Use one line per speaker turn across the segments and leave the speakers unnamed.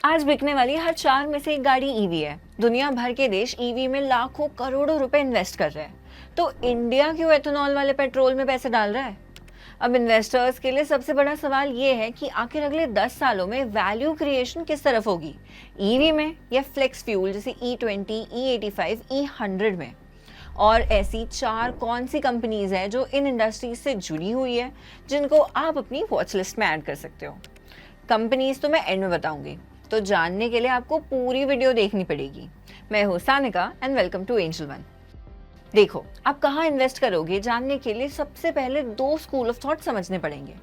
आज बिकने वाली हर 4 में से एक गाड़ी ईवी है। दुनिया भर के देश ईवी में लाखों करोड़ों रुपए इन्वेस्ट कर रहे हैं। तो इंडिया क्यों एथेनॉल वाले पेट्रोल में पैसे डाल रहा है? अब इन्वेस्टर्स के लिए सबसे बड़ा सवाल ये है कि आखिर अगले 10 सालों में वैल्यू क्रिएशन किस तरफ होगी, ईवी में या फ्लेक्स फ्यूल जैसे E20, E85, E100 में। और ऐसी 4 कौन सी कंपनीज हैं जो इन इंडस्ट्रीज से जुड़ी हुई है, जिनको आप अपनी वॉच लिस्ट में ऐड कर सकते हो। कंपनीज तो मैं एंड में बताऊंगी, तो जानने के लिए आपको पूरी वीडियो देखनी पड़ेगी। मैं हूं Sanika and welcome to Angel One. देखो, आप कहाँ इन्वेस्ट करोगे जानने के लिए सबसे पहले 2 स्कूल ऑफ थॉट समझने पड़ेंगे।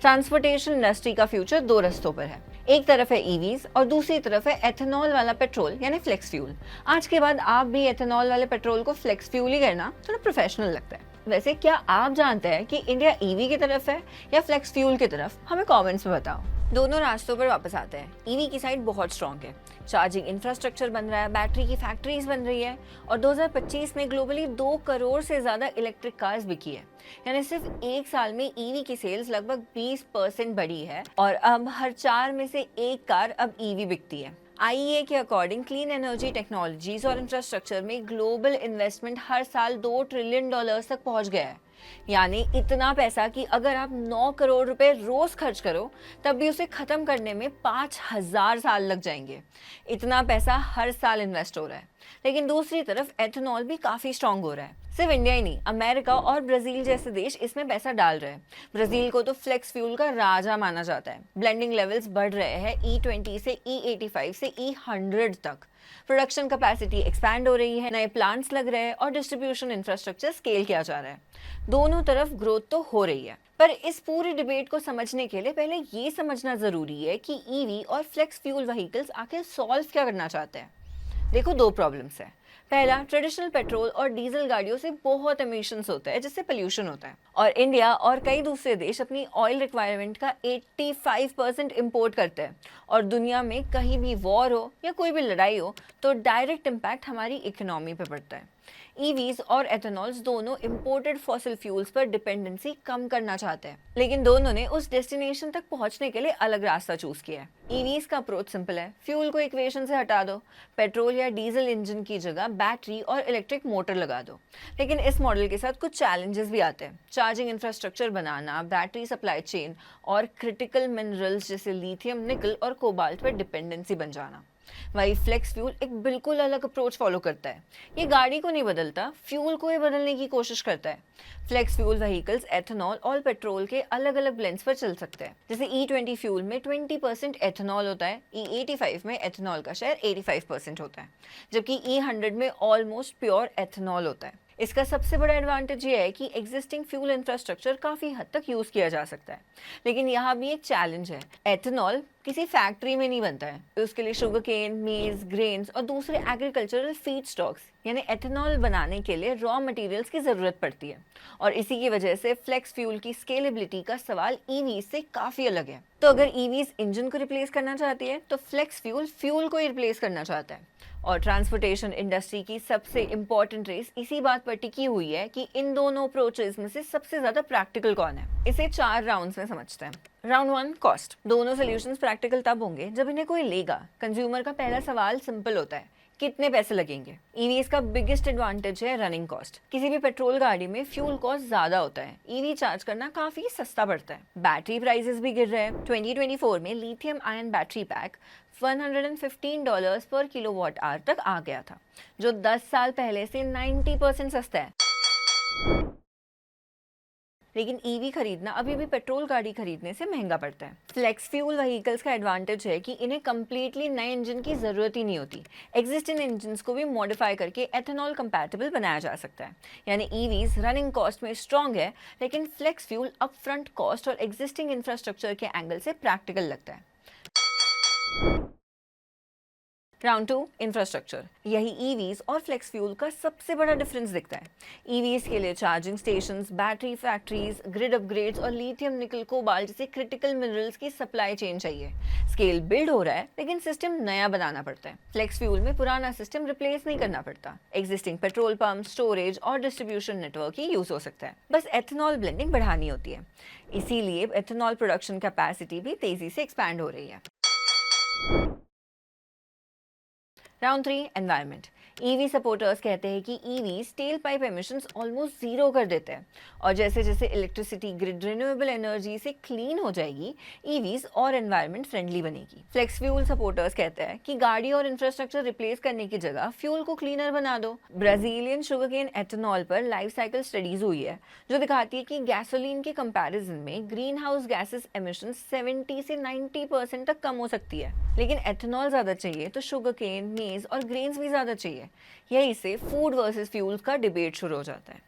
ट्रांसपोर्टेशन इंडस्ट्री का फ्यूचर 2 रस्तों पर है। एक तरफ है ईवीज और दूसरी तरफ है एथेनॉल वाला पेट्रोल यानी फ्लेक्स फ्यूल। आज के बाद आप भी एथेनॉल वाले पेट्रोल को फ्लेक्स फ्यूल ही करना थोड़ा प्रोफेशनल लगता है। वैसे क्या आप जानते हैं कि इंडिया ईवी की तरफ है या फ्लेक्स फ्यूल की तरफ? हमें कमेंट्स में बताओ। दोनों रास्तों पर वापस आते हैं। ईवी की साइड बहुत स्ट्रॉन्ग है, चार्जिंग इंफ्रास्ट्रक्चर बन रहा है, बैटरी की फैक्ट्रीज बन रही है और 2025 में ग्लोबली 2 करोड़ से ज्यादा इलेक्ट्रिक कार्स बिकी है। यानी सिर्फ एक साल में ईवी की सेल्स लगभग 20% बढ़ी है और अब हर 4 में से एक कार अब ईवी बिकती है। आईईए के अकॉर्डिंग क्लीन एनर्जी टेक्नोलॉजीज और इंफ्रास्ट्रक्चर में ग्लोबल इन्वेस्टमेंट हर साल $2 ट्रिलियन तक पहुंच गया है। यानी इतना पैसा कि अगर आप 9 करोड़ रुपए रोज खर्च करो तब भी उसे खत्म करने में 5000 साल लग जाएंगे। इतना पैसा हर साल इन्वेस्ट हो रहा है। लेकिन दूसरी तरफ एथेनॉल भी काफी स्ट्रांग हो रहा है। सिर्फ इंडिया ही नहीं, अमेरिका और ब्राजील जैसे देश इसमें पैसा डाल रहे हैं। ब्राजील को तो फ्लेक्स फ्यूल का राजा माना जाता है। ब्लेंडिंग लेवल्स बढ़ रहे हैं E20 से E85 से E100 तक। प्रोडक्शन कैपेसिटी एक्सपैंड हो रही है, नए प्लांट्स लग रहे हैं और डिस्ट्रीब्यूशन इंफ्रास्ट्रक्चर स्केल किया जा रहा है। दोनों तरफ ग्रोथ तो हो रही है, पर इस पूरी डिबेट को समझने के लिए पहले ये समझना जरूरी है कि ईवी और फ्लेक्स फ्यूल व्हीकल्स आखिर सॉल्व क्या करना चाहते हैं। देखो, 2 प्रॉब्लम्स है। पहला, ट्रेडिशनल पेट्रोल और डीजल गाड़ियों से बहुत एमिशंस होता है जिससे पोल्यूशन होता है और इंडिया और कई दूसरे देश अपनी ऑयल रिक्वायरमेंट का 85% इंपोर्ट करते हैं और दुनिया में कहीं भी वॉर हो या कोई भी लड़ाई हो तो डायरेक्ट इम्पैक्ट हमारी इकोनॉमी पे पड़ता है। ईवीज और एथेनॉल्स दोनों इंपोर्टेड फॉसिल फ्यूल्स पर डिपेंडेंसी कम करना चाहते हैं, लेकिन दोनों ने उस डेस्टिनेशन तक पहुंचने के लिए अलग रास्ता चूज किया है। ईवीज का अप्रोच सिंपल है, फ्यूल को इक्वेशन से हटा दो, पेट्रोल या डीजल इंजन की जगह बैटरी और इलेक्ट्रिक मोटर लगा दो। लेकिन इस मॉडल के साथ कुछ चैलेंजेस भी आते हैं। चार्जिंग इंफ्रास्ट्रक्चर बनाना, बैटरी सप्लाई चेन और क्रिटिकल मिनरल्स जैसे लिथियम, निकल और कोबाल्ट पर डिपेंडेंसी बन जाना। वही फ्लेक्स फ्यूल एक बिल्कुल अलग अप्रोच फॉलो करता है। ये गाड़ी को नहीं बदलता, फ्यूल को ही बदलने की कोशिश करता है। फ्लेक्स फ्यूल व्हीकल्स एथेनॉल और पेट्रोल के अलग अलग ब्लेंड्स पर चल सकते हैं। जैसे E20 फ्यूल में 20% एथेनॉल होता है, E85 में एथेनॉल का शेयर 85% होता है, जबकि E100 में ऑलमोस्ट प्योर एथेनॉल होता है। इसका सबसे बड़ा एडवांटेज ये है कि एग्जिस्टिंग फ्यूल इंफ्रास्ट्रक्चर काफी हद तक यूज किया जा सकता है। लेकिन यहाँ भी एक चैलेंज है, एथेनॉल किसी फैक्ट्री में नहीं बनता है। उसके लिए शुगर केन, मेज, ग्रेन्स और दूसरे एग्रीकल्चरल फीड स्टॉक्स यानी एथेनॉल बनाने के लिए रॉ मटेरियल्स की जरूरत पड़ती है और इसी की वजह से फ्लेक्स फ्यूल की स्केलेबिलिटी का सवाल ईवी से काफी अलग है। तो अगर ईवीज इंजन को रिप्लेस करना चाहती है तो फ्लेक्स फ्यूल फ्यूल को ही रिप्लेस करना चाहता है। और ट्रांसपोर्टेशन इंडस्ट्री की सबसे इंपॉर्टेंट रेस इसी बात पर टिकी हुई है कि इन दोनों अप्रोचेस में से सबसे ज्यादा प्रैक्टिकल कौन है। इसे 4 राउंड्स में समझते हैं। Round 1, cost. दोनों सॉल्यूशंस प्रैक्टिकल तब होंगे जब इन्हें कोई लेगा। कंज्यूमर का पहला सवाल सिंपल होता है, कितने पैसे लगेंगे। ईवीज का बिगेस्ट एडवांटेज है रनिंग कॉस्ट। किसी भी पेट्रोल गाड़ी में फ्यूल कॉस्ट ज्यादा होता है, ईवी चार्ज करना काफी सस्ता पड़ता है। बैटरी प्राइसेस भी गिर रहे हैं। 2024 में लिथियम आयन बैटरी पैक $115 पर किलोवाट आवर तक आ गया था, जो 10 साल पहले से 90% सस्ता है। लेकिन ईवी खरीदना अभी भी पेट्रोल गाड़ी खरीदने से महंगा पड़ता है। फ्लेक्स फ्यूल व्हीकल्स का एडवांटेज है कि इन्हें कंप्लीटली नए इंजन की जरूरत ही नहीं होती। एग्जिस्टिंग इंजन्स को भी मॉडिफाई करके एथेनॉल कंपैटिबल बनाया जा सकता है। यानी ईवीज रनिंग कॉस्ट में स्ट्रॉन्ग है, लेकिन फ्लेक्स फ्यूल अपफ्रंट कॉस्ट और एग्जिस्टिंग इंफ्रास्ट्रक्चर के एंगल से प्रैक्टिकल लगता है। Round 2, infrastructure. यही ईवीज और फ्लेक्स फ्यूल का सबसे बड़ा डिफरेंस दिखता है। ईवीज के लिए charging stations, battery factories, grid upgrades और लिथियम, निकल, कोबाल्ट जैसे क्रिटिकल मिनरल्स की सप्लाई चेन चाहिए। स्केल बिल्ड हो रहा है, लेकिन सिस्टम नया बनाना पड़ता है। फ्लेक्स फ्यूल में पुराना सिस्टम रिप्लेस नहीं करना पड़ता। एग्जिस्टिंग पेट्रोल पंप, स्टोरेज और डिस्ट्रीब्यूशन नेटवर्क ही यूज हो सकता है। बस एथेनॉल ब्लेंडिंग बढ़ानी होती है। इसीलिए एथेनॉल प्रोडक्शन कैपेसिटी भी तेजी से एक्सपैंड हो रही है। Round 3, environment. ईवी सपोर्टर्स कहते हैं कि EVs tell pipe emissions almost zero कर देते हैं, और जैसे जैसे इलेक्ट्रिसिटी ग्रिड रिन्यूएबल एनर्जी से क्लीन हो जाएगी, ईवीज और एनवायरनमेंट फ्रेंडली बनेगी। फ्लेक्स फ्यूल सपोर्टर्स कहते हैं कि गाड़ी और इंफ्रास्ट्रक्चर रिप्लेस करने की जगह फ्यूल को क्लीनर बना दो। ब्राजीलियन शुगरकेन एथेनॉल पर लाइफ साइकिल स्टडीज हुई है जो दिखाती है कि गैसोलीन के कंपैरिजन में ग्रीन हाउस गैसेस एमिशन 70 से 90% तक कम हो सकती है। लेकिन एथेनॉल ज्यादा चाहिए तो शुगरकेन, मेज और ग्रेन्स भी ज्यादा चाहिए। यही से फूड वर्सेस फ्यूल्स का डिबेट शुरू हो जाता है।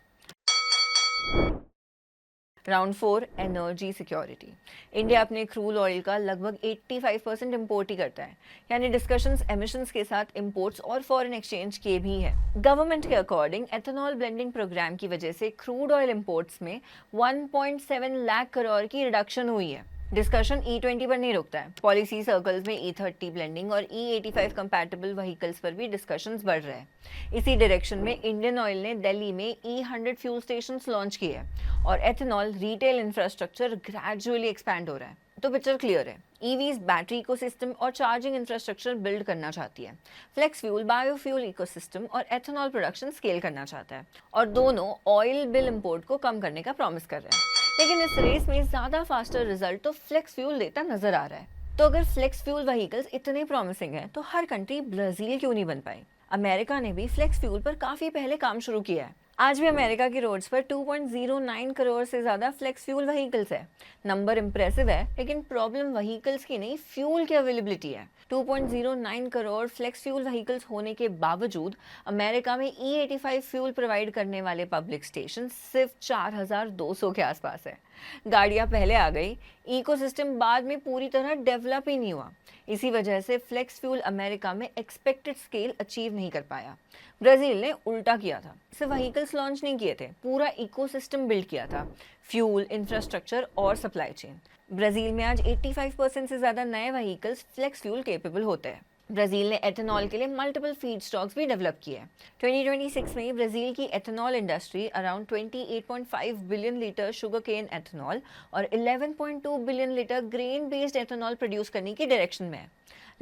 Round 4, energy security. इंडिया अपने क्रूड ऑयल का लगभग 85% इम्पोर्ट ही करता है, यानी डिस्कशंस एमिशंस के साथ इंपोर्ट्स और फॉरेन एक्सचेंज के भी है। गवर्नमेंट के अकॉर्डिंग एथेनॉल ब्लेंडिंग प्रोग्राम की वजह से क्रूड ऑयल इंपोर्ट्स में 1.7 लाख करोड़ की रिडक्शन हुई है। डिस्कशन E20 पर नहीं रुकता है। पॉलिसी सर्कल्स में E30 ब्लेंडिंग और E85 कंपैटिबल व्हीकल्स पर भी डिस्कशंस बढ़ रहे हैं। इसी डायरेक्शन में इंडियन ऑयल ने दिल्ली में E100 फ्यूल स्टेशंस लॉन्च किए हैं और ethanol retail infrastructure gradually expand हो रहा है। तो पिक्चर क्लियर है, ईवीज बैटरी इकोसिस्टम और चार्जिंग इंफ्रास्ट्रक्चर बिल्ड करना चाहती है, फ्लेक्स फ्यूल बायोफ्यूल इकोसिस्टम और एथेनॉल प्रोडक्शन स्केल करना चाहता है, और दोनों ऑयल बिल इंपोर्ट को कम करने का प्रॉमिस कर रहे हैं। लेकिन इस रेस में ज्यादा फास्टर रिजल्ट तो फ्लेक्स फ्यूल देता नजर आ रहा है। तो अगर फ्लेक्स फ्यूल व्हीकल्स इतने प्रॉमिसिंग है तो हर कंट्री ब्राजील क्यों नहीं बन पाई? अमेरिका ने भी फ्लेक्स फ्यूल पर काफी पहले काम शुरू किया है। आज भी अमेरिका की रोड्स पर 2.09 करोड़ से ज्यादा फ्लेक्स फ्यूल व्हीकल्स है। नंबर इंप्रेसिव है, लेकिन प्रॉब्लम व्हीकल्स की नहीं, फ्यूल की अवेलेबिलिटी है। 2.09 करोड़ फ्लेक्स फ्यूल व्हीकल्स होने के बावजूद अमेरिका में E85 फ्यूल प्रोवाइड करने वाले पब्लिक स्टेशन सिर्फ 4200 के आसपास है। गाड़ियां पहले आ गई, इकोसिस्टम बाद में पूरी तरह डेवलप ही नहीं हुआ। इसी वजह से फ्लेक्स फ्यूल अमेरिका में एक्सपेक्टेड स्केल अचीव नहीं कर पाया। ब्राजील ने उल्टा किया था, सिर्फ व्हीकल्स लॉन्च नहीं किए थे, पूरा इकोसिस्टम बिल्ड किया था, फ्यूल, इंफ्रास्ट्रक्चर और सप्लाई चेन। ब्राजील में आज 85% से ज्यादा नए व्हीकल्स फ्लेक्स फ्यूल केपेबल होते हैं। ब्राजील ने एथेनॉल के लिए मल्टीपल फीड स्टॉक्स भी डेवलप किए हैं। 2026 में ब्राजील की ethanol industry around 28.5 billion litre sugar cane ethanol और 11.2 billion litre grain based ethanol produce करने की डायरेक्शन में है।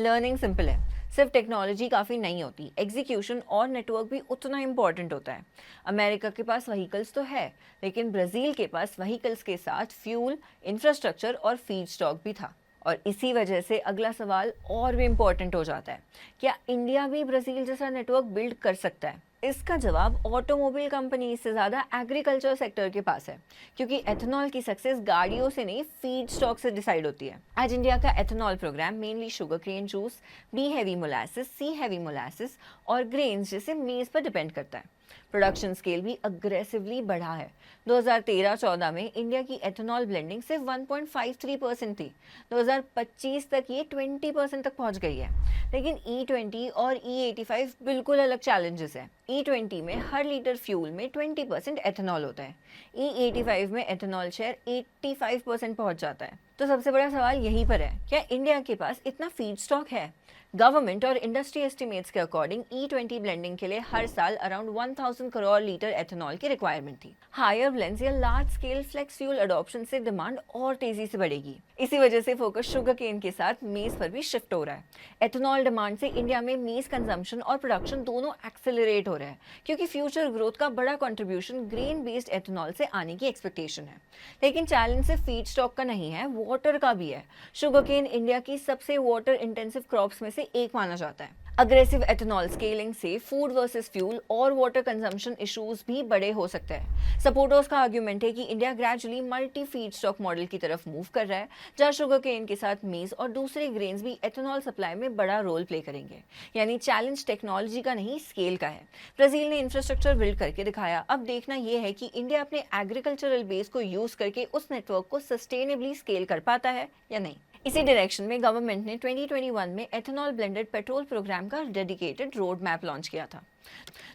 लर्निंग सिंपल है, सिर्फ टेक्नोलॉजी काफ़ी नहीं होती, एग्जीक्यूशन और नेटवर्क भी उतना इंपॉर्टेंट होता है। अमेरिका के पास व्हीकल्स तो है, लेकिन ब्राज़ील के पास व्हीकल्स के साथ फ्यूल, इंफ्रास्ट्रक्चर और फीड स्टॉक भी था। और इसी वजह से अगला सवाल और भी इम्पोर्टेंट हो जाता है, क्या इंडिया भी ब्राज़ील जैसा नेटवर्क बिल्ड कर सकता है? इसका जवाब ऑटोमोबाइल कंपनी से ज़्यादा एग्रीकल्चर सेक्टर के पास है, क्योंकि एथेनॉल की सक्सेस गाड़ियों से नहीं, फीड स्टॉक से डिसाइड होती है। आज इंडिया का ethanol programme mainly sugar cane juice, B heavy molasses, C heavy molasses और ग्रेन्स जैसे मेज पर डिपेंड करता है। प्रोडक्शन स्केल भी अग्रेसिवली बढ़ा है। 2013-14 में इंडिया की एथेनॉल ब्लेंडिंग सिर्फ 1.53% थी। 2025 तक ये 20% तक पहुंच गई है। लेकिन E20 और E85 बिल्कुल अलग चैलेंजेस हैं। E20 में हर लीटर फ्यूल में 20% एथेनॉल होता है। E85 में एथेनॉल शेयर 85% पहुंच जाता है। तो सबसे बड़ा सवाल यहीं पर है, क्या इंडिया के पास इतना फीड स्टॉक है? गवर्नमेंट और इंडस्ट्री एस्टिमेट्स के अकॉर्डिंग E20 ब्लेंडिंग के लिए हर साल अराउंड 1000 करोड़ लीटर एथेनॉल की रिक्वायरमेंट थी। हायर ब्लेंड्स या large scale flex fuel adoption से डिमांड और तेजी से बढ़ेगी। इसी वजह से फोकस शुगर केन के साथ मेज पर भी शिफ्ट हो रहा है। एथेनॉल डिमांड से इंडिया में मेज कंजम्पशन और प्रोडक्शन दोनों एक्सेलरेट हो रहे हैं, क्योंकि फ्यूचर ग्रोथ का बड़ा कंट्रीब्यूशन ग्रेन बेस्ड एथेनॉल से आने की एक्सपेक्टेशन है। लेकिन चैलेंज सिर्फ फीड स्टॉक का नहीं है, वाटर का भी है। शुगर केन इंडिया की सबसे वाटर इंटेंसिव क्रॉप्स में से एक माना जाता है। अग्रेसिव एथेनॉल स्केलिंग से फूड वर्सेस फ्यूल और वाटर कंजम्पशन इश्यूज भी बड़े हो सकते हैं। सपोर्टर्स का आर्ग्यूमेंट है कि India gradually multi feed stock model की तरफ मूव कर रहा है, जहां शुगर केन के साथ मेज और दूसरे ग्रेन्स भी एथेनॉल सप्लाई में बड़ा रोल प्ले करेंगे। यानी चैलेंज टेक्नोलॉजी का नहीं, स्केल का है। ब्राजील ने इंफ्रास्ट्रक्चर बिल्ड करके दिखाया, अब देखना यह है कि इंडिया अपने एग्रीकल्चरल बेस को यूज करके उस नेटवर्क को सस्टेनेबली स्केल कर पाता है या नहीं। इसी डायरेक्शन में गवर्नमेंट ने 2021 में एथेनॉल ब्लेंडेड पेट्रोल प्रोग्राम का डेडिकेटेड रोड मैप लॉन्च किया था।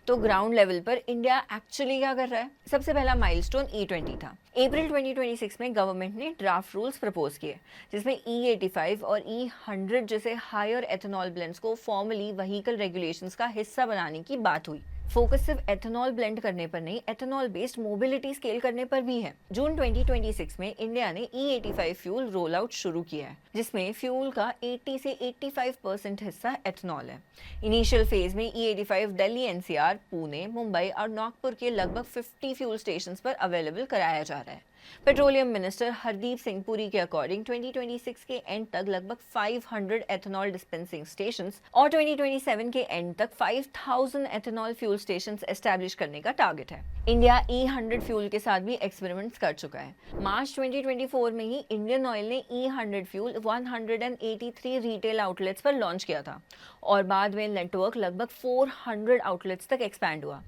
तो ग्राउंड लेवल पर इंडिया एक्चुअली क्या कर रहा है? सबसे पहला माइलस्टोन E20 था। अप्रैल 2026 में गवर्नमेंट ने ड्राफ्ट रूल्स प्रपोज किए, जिसमें E85 और E100 जैसे हायर एथेनॉल ब्लेंड्स को फॉर्मली व्हीकल रेगुलेशंस का हिस्सा बनाने की बात हुई। फोकस सिर्फ एथेनॉल ब्लेंड करने पर नहीं, एथेनॉल बेस्ड मोबिलिटी स्केल करने पर भी है। जून 2026 में इंडिया ने E85 फ्यूल रोल आउट शुरू किया है, जिसमें फ्यूल का 80 से 85% हिस्सा एथेनॉल है। इनिशियल फेज में E85 दिल्ली, एनसीआर, पुणे, मुंबई और नागपुर के लगभग 50 फ्यूल स्टेशन पर अवेलेबल कराया जा रहा है। पेट्रोलियम मिनिस्टर हरदीप सिंह पुरी के अकॉर्डिंग 2026 के एंड तक लगभग 500 एथेनॉल डिस्पेंसिंग स्टेशंस और 2027 के एंड तक 5000 एथेनॉल फ्यूल स्टेशंस एस्टैब्लिश करने का टारगेट है। इंडिया E100 फ्यूल के साथ भी एक्सपेरिमेंट्स कर चुका है। मार्च 2024 में ही इंडियन ऑयल ने E100 फ्यूल 183 रिटेल आउटलेट्स पर लॉन्च किया था और बाद में नेटवर्क लगभग 400 आउटलेट्स तक एक्सपैंड हुआ।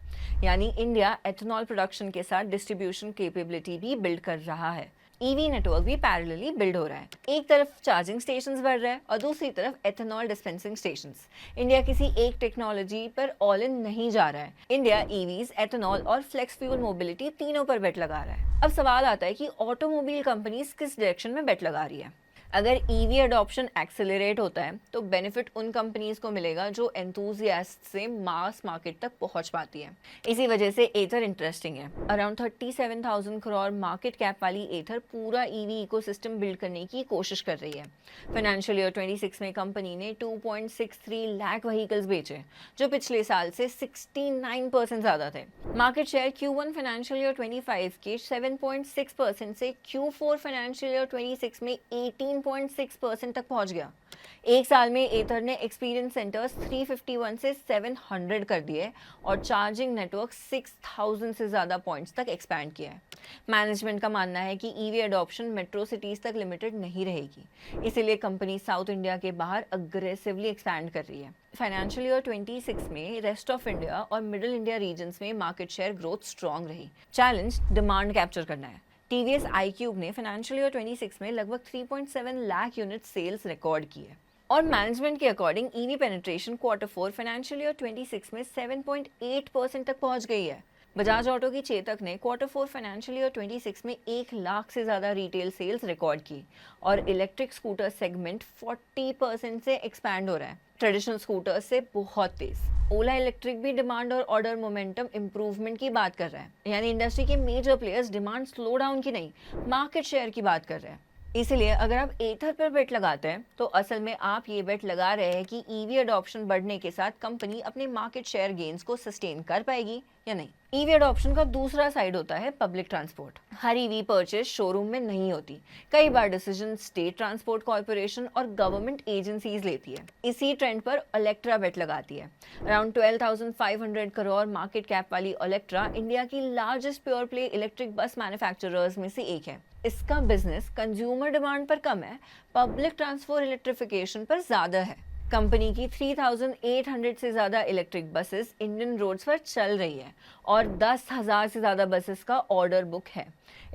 यानी इंडिया एथेनॉल प्रोडक्शन के साथ डिस्ट्रीब्यूशन कैपेबिलिटी भी बिल्ड कर रहा है। ईवी नेटवर्क भी पैरेलली बिल्ड हो रहा है। एक तरफ चार्जिंग स्टेशंस बढ़ रहा है और दूसरी तरफ एथेनॉल डिस्पेंसिंग स्टेशंस। इंडिया किसी एक टेक्नोलॉजी पर ऑल इन नहीं जा रहा है। इंडिया ईवीज, एथेनॉल और फ्लेक्स फ्यूल मोबिलिटी तीनों पर बेट लगा रहा है। अब सवाल आता है कि ऑटोमोबाइल कंपनीज किस डायरेक्शन में बेट लगा रही है। अगर ईवी अडॉप्शन एक्सेलरेट होता है तो बेनिफिट उन कंपनीज को मिलेगा जो एंथुजियास्ट से मास मार्केट तक पहुंच पाती है। इसी वजह से एथर इंटरेस्टिंग है। अराउंड 37,000 करोड़ मार्केट कैप वाली एथर पूरा ईवी इकोसिस्टम बिल्ड करने की कोशिश कर रही है। फाइनेंशियल ईयर 26 में कंपनी ने 2.63 लाख व्हीकल्स बेचे, जो पिछले साल से 69% ज्यादा थे। Market share Q1 financial year 25 के 7.6% से Q4 फाइनेंशियल ईयर 26 में 18.6% तक पहुंच गया। एक साल में एथर ने एक्सपीरियंस सेंटर्स 351 से 700 कर दिए और चार्जिंग नेटवर्क 6000 से ज़्यादा पॉइंट्स तक एक्सपैंड किया है। मैनेजमेंट का मानना है कि ईवी अडॉप्शन मेट्रो सिटीज़ तक लिमिटेड नहीं रहेगी, इसीलिए कंपनी साउथ इंडिया के बाहर अग्रेसिवली एक्सपैंड कर रही है। फाइनेंशियल ईयर 26 में रेस्ट ऑफ इंडिया और मिडिल इंडिया रीजन्स में मार्केट शेयर ग्रोथ स्ट्रॉन्ग रही। चैलेंज डिमांड कैप्चर करना है। टीवीएस iQube ने फाइनेंशियल ईयर 26 में लगभग 3.7 लाख यूनिट सेल्स रिकॉर्ड की है और मैनेजमेंट के according EV penetration Q4 financial year 26 में 7.8% तक पहुंच गई है। बजाज ऑटो की चेतक ने Q4 फाइनेंशियल ईयर 26 में 1 लाख से ज़्यादा रिटेल सेल्स रिकॉर्ड की और इलेक्ट्रिक स्कूटर सेगमेंट 40% से एक्सपैंड हो रहा है, ट्रेडिशनल स्कूटर से बहुत तेज। ओला इलेक्ट्रिक भी डिमांड और ऑर्डर मोमेंटम इंप्रूवमेंट की बात कर रहा है, यानी इंडस्ट्री के major players demand slow down की नहीं, मार्केट शेयर की बात कर रहे हैं। इसलिए अगर आप एथर पर बेट लगाते हैं तो असल में आप ये बेट लगा रहे हैं कि ईवी अडॉप्शन बढ़ने के साथ कंपनी अपने मार्केट शेयर गेन्स को सस्टेन कर पाएगी या नहीं। ईवी अडॉप्शन का दूसरा साइड होता है पब्लिक ट्रांसपोर्ट। हर ईवी परचेज शोरूम में नहीं होती, कई बार डिसीजन स्टेट ट्रांसपोर्ट कॉर्पोरेशन और गवर्नमेंट एजेंसीज लेती है। इसी ट्रेंड पर इलेक्ट्रा बेट लगाती है। अराउंड 12,500 करोड़ मार्केट कैप वाली इलेक्ट्रा इंडिया की largest pure play electric bus manufacturers में से एक है। इसका बिजनेस कंज्यूमर डिमांड पर कम है, पब्लिक ट्रांसपोर्ट इलेक्ट्रिफिकेशन पर ज्यादा है। कंपनी की 3,800 से ज़्यादा इलेक्ट्रिक बसेस इंडियन रोड्स पर चल रही है और 10,000 से ज़्यादा बसेस का ऑर्डर बुक है।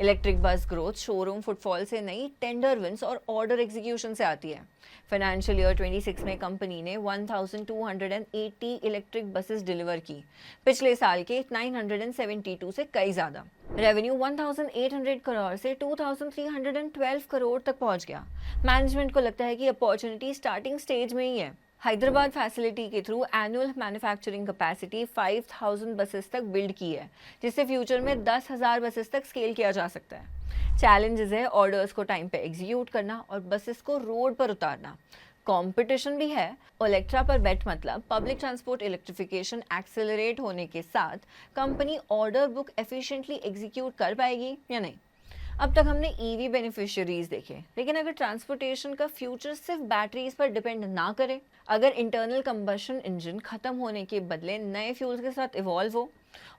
Electric bus growth showroom footfall से नहीं, टेंडर विंस और ऑर्डर एग्जीक्यूशन से आती है। फाइनेंशियल ईयर 26 में कंपनी ने 1,280 इलेक्ट्रिक बसेस डिलीवर की, पिछले साल के 972 से कई ज़्यादा। रेवेन्यू 1,800 करोड़ से 2,312 करोड़ तक पहुंच गया। मैनेजमेंट को लगता है कि अपॉर्चुनिटी स्टार्टिंग स्टेज में ही है। हैदराबाद फैसिलिटी के through annual manufacturing capacity 5,000 buses तक बिल्ड की है, जिससे फ्यूचर में 10,000 बसेस तक स्केल किया जा सकता है। चैलेंजेस है ऑर्डर्स को टाइम पे एग्जीक्यूट करना और बसेस को रोड पर उतारना। कंपटीशन भी है। इलेक्ट्रा पर बेट मतलब पब्लिक ट्रांसपोर्ट इलेक्ट्रिफिकेशन एक्सेलरेट होने के साथ company order book efficiently execute कर पाएगी या नहीं। अब तक हमने ईवी बेनिफिशियरीज देखे, लेकिन अगर ट्रांसपोर्टेशन का फ्यूचर सिर्फ बैटरीज पर डिपेंड ना करे, अगर इंटरनल कंबशन इंजन खत्म होने के बदले नए फ्यूल्स के साथ इवॉल्व हो,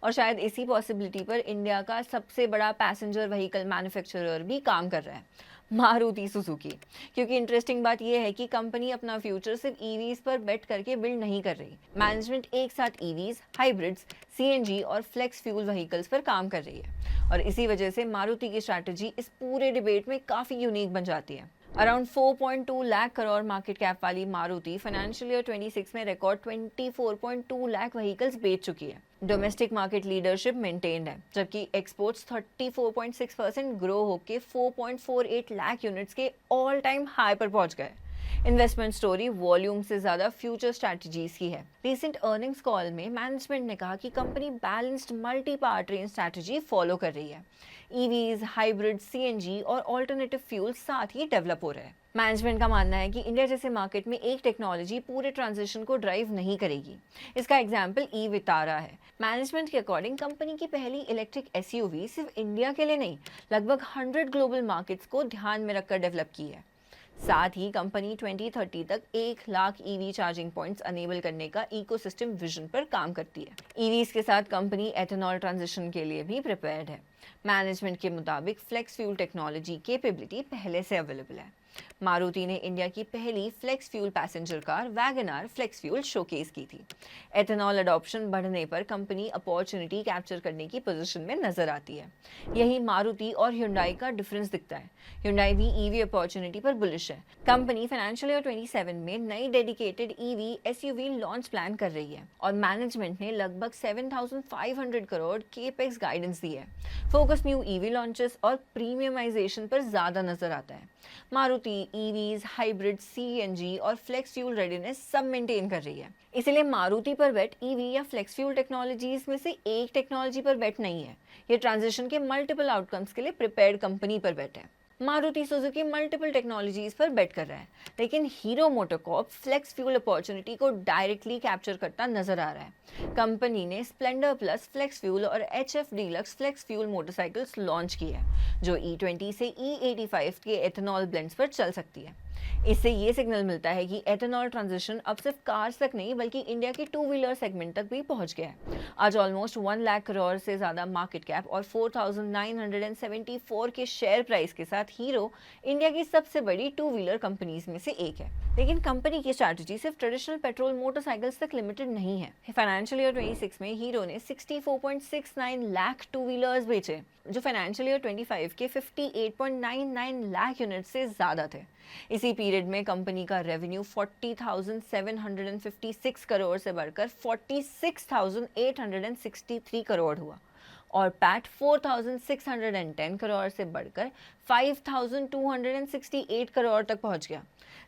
और शायद इसी पॉसिबिलिटी पर इंडिया का सबसे बड़ा पैसेंजर व्हीकल मैन्युफैक्चरर भी काम कर रहा है, मारुति सुजुकी। क्योंकि इंटरेस्टिंग बात यह है कि कंपनी अपना फ्यूचर सिर्फ ईवीज पर बेट करके बिल्ड नहीं कर रही। मैनेजमेंट एक साथ ईवीज, हाइब्रिड्स, सीएनजी और फ्लेक्स फ्यूल व्हीकल्स पर काम कर रही है और इसी वजह से मारुति की स्ट्रैटेजी इस पूरे डिबेट में काफ़ी यूनिक बन जाती है। Around 4.2 lakh crore market cap वाली मारुति फाइनेंशियल ईयर 26 में रिकॉर्ड 24.2 लाख व्हीकल्स बेच चुकी है। डोमेस्टिक मार्केट लीडरशिप मेंटेन्ड है, जबकि एक्सपोर्ट्स 34.6% ग्रो होकर 4.48 लाख यूनिट्स के ऑल टाइम हाई पर पहुंच गए। इन्वेस्टमेंट स्टोरी वॉल्यूम से ज्यादा फ्यूचर स्ट्रैटेजीज की है। रिसेंट अर्निंग्स कॉल में मैनेजमेंट ने कहा कि company balanced multi power train strategy follow कर रही है। ईवीज, हाइब्रिड, सीएनजी और ऑल्टरनेटिव फ्यूल साथ ही डेवलप हो रहे हैं। मैनेजमेंट का मानना है कि इंडिया जैसे मार्केट में एक टेक्नोलॉजी पूरे ट्रांजिशन को ड्राइव नहीं करेगी। इसका एग्जाम्पल ई विटारा है। मैनेजमेंट के अकॉर्डिंग कंपनी की पहली इलेक्ट्रिक एसयूवी सिर्फ इंडिया के लिए नहीं, लगभग 100 ग्लोबल मार्केट्स को ध्यान में रखकर डेवलप की है। साथ ही कंपनी 2030 तक 1 lakh EV charging points enable करने का इकोसिस्टम विजन पर काम करती है। ईवीज के साथ कंपनी एथेनॉल ट्रांजिशन के लिए भी प्रिपेयर्ड है। मैनेजमेंट के मुताबिक फ्लेक्स फ्यूल टेक्नोलॉजी कैपेबिलिटी पहले से अवेलेबल है। मारुति ने इंडिया की पहली flex fuel passenger car WagonR flex fuel showcase की थी। एथेनॉल अडॉप्शन बढ़ने पर कंपनी अपॉर्चुनिटी कैप्चर करने की पोजीशन में नजर आती है। यही मारुति और hyundai का डिफरेंस दिखता है। hyundai भी ईवी अपॉर्चुनिटी पर बुलिश है। कंपनी फाइनेंशियल ईयर 27 में नई dedicated EV SUV launch plan कर रही है और मैनेजमेंट ने लगभग 7,500 करोड़ केपेक्स गाइडेंस दी है। फोकस न्यू ईवी लॉन्चेस और प्रीमियमाइजेशन पर ज्यादा नजर आता है। मारुति ईवीज, हाइब्रिड, सीएनजी और फ्लेक्स फ्यूल रेडीनेस सब मेंटेन कर रही है। इसलिए मारुति पर बेट ईवी या फ्लेक्स फ्यूल टेक्नोलॉजीज में से एक टेक्नोलॉजी पर बेट नहीं है। ये ट्रांजिशन के मल्टीपल आउटकम्स के लिए प्रिपेयर्ड कंपनी पर बेट है। मारुति सुजुकी मल्टीपल टेक्नोलॉजीज पर बेट कर रहा है, लेकिन Hero MotoCorp flex fuel opportunity को डायरेक्टली कैप्चर करता नजर आ रहा है। कंपनी ने स्प्लेंडर प्लस फ्लेक्स फ्यूल और HF deluxe flex fuel motorcycles launch की है, जो E20 से E85 के एथेनॉल ब्लेंड्स पर चल सकती है। इससे ये सिग्नल मिलता है कि एथेनॉल ट्रांजिशन अब सिर्फ कार्स तक नहीं बल्कि इंडिया के 2 व्हीलर सेगमेंट तक भी पहुंच गया है। आज ऑलमोस्ट 1 लाख करोड़ से ज्यादा मार्केट कैप और 4,974 के शेयर प्राइस के साथ हीरो इंडिया की सबसे बड़ी 2 व्हीलर कंपनीज में से एक है। लेकिन कंपनी की स्ट्रैटेजी सिर्फ ट्रेडिशनल पेट्रोल मोटरसाइकिल्स तक लिमिटेड नहीं है। फाइनेंशियल ईयर 26 में हीरो ने 64.69 लाख 2 व्हीलर्स बेचे, जो फाइनेंशियल ईयर 25 के 58.99 लाख यूनिट से ज्यादा थे। इसी पीरियड में कंपनी का रेवेन्यू 40,756 करोड़ से बढ़कर 46,863 करोड़ हुआ और पैट 4,610 करोड़ से बढ़कर 5,268 करोड़ तक पहुंच गया।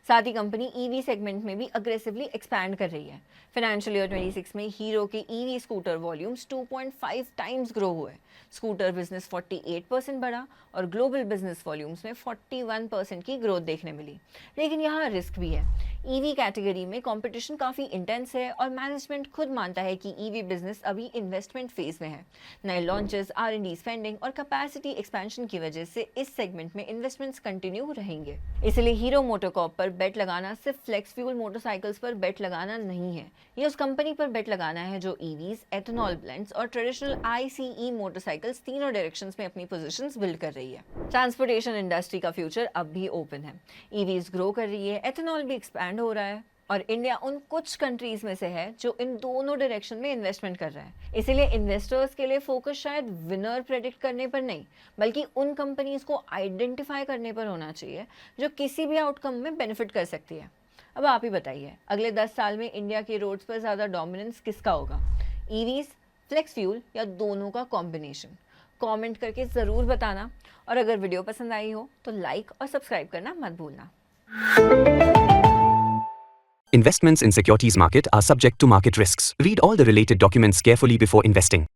साथ ही कंपनी ईवी सेगमेंट में भी अग्रेसिवली एक्सपैंड कर रही है। फाइनेंशियल ईयर 26 में हीरो के EV scooter volumes 2.5 times grow हुए। स्कूटर बिजनेस 48% बढ़ा और ग्लोबल बिजनेस वॉल्यूम्स में 41% की ग्रोथ देखने मिली। लेकिन यहाँ रिस्क भी है। ईवी कैटेगरी में कंपटीशन काफ़ी इंटेंस है और मैनेजमेंट खुद मानता है कि ईवी बिजनेस अभी इन्वेस्टमेंट फेज में है। नए लॉन्चेस, R&D स्पेंडिंग और कैपेसिटी एक्सपेंशन की वजह से इस सेगमेंट में इन्वेस्टमेंट्स कंटिन्यू रहेंगे। इसलिए हीरो मोटोकॉर्प पर बेट लगाना सिर्फ फ्लेक्स फ्यूल मोटरसाइकिल्स पर बेट लगाना नहीं है, ये उस कंपनी पर बेट लगाना है जो ईवीज, एथेनॉल ब्लेंड्स और ट्रेडिशनल ICE मोटरसाइकिल्स तीनों डायरेक्शंस में अपनी पोजीशंस बिल्ड कर रही है। ट्रांसपोर्टेशन इंडस्ट्री का फ्यूचर अब भी ओपन है। ईवीज ग्रो कर रही है, एथेनॉल भी एक्सपैंड हो रहा है और इंडिया उन कुछ कंट्रीज में से है जो इन दोनों डायरेक्शन में इन्वेस्टमेंट कर रहा है। इसीलिए इन्वेस्टर्स के लिए फोकस शायद विनर प्रेडिक्ट करने पर नहीं बल्कि उन कंपनीज को आइडेंटिफाई करने पर होना चाहिए जो किसी भी आउटकम में बेनिफिट कर सकती है। अब आप ही बताइए, अगले 10 साल में इंडिया के रोड्स पर ज़्यादा डोमिनेंस किसका होगा? ईवीज, फ्लेक्स फ्यूल या दोनों का कॉम्बिनेशन? कमेंट करके ज़रूर बताना और अगर वीडियो पसंद आई हो तो लाइक और सब्सक्राइब करना मत भूलना।
Investments in securities market are subject to market risks. Read all the related documents carefully before investing.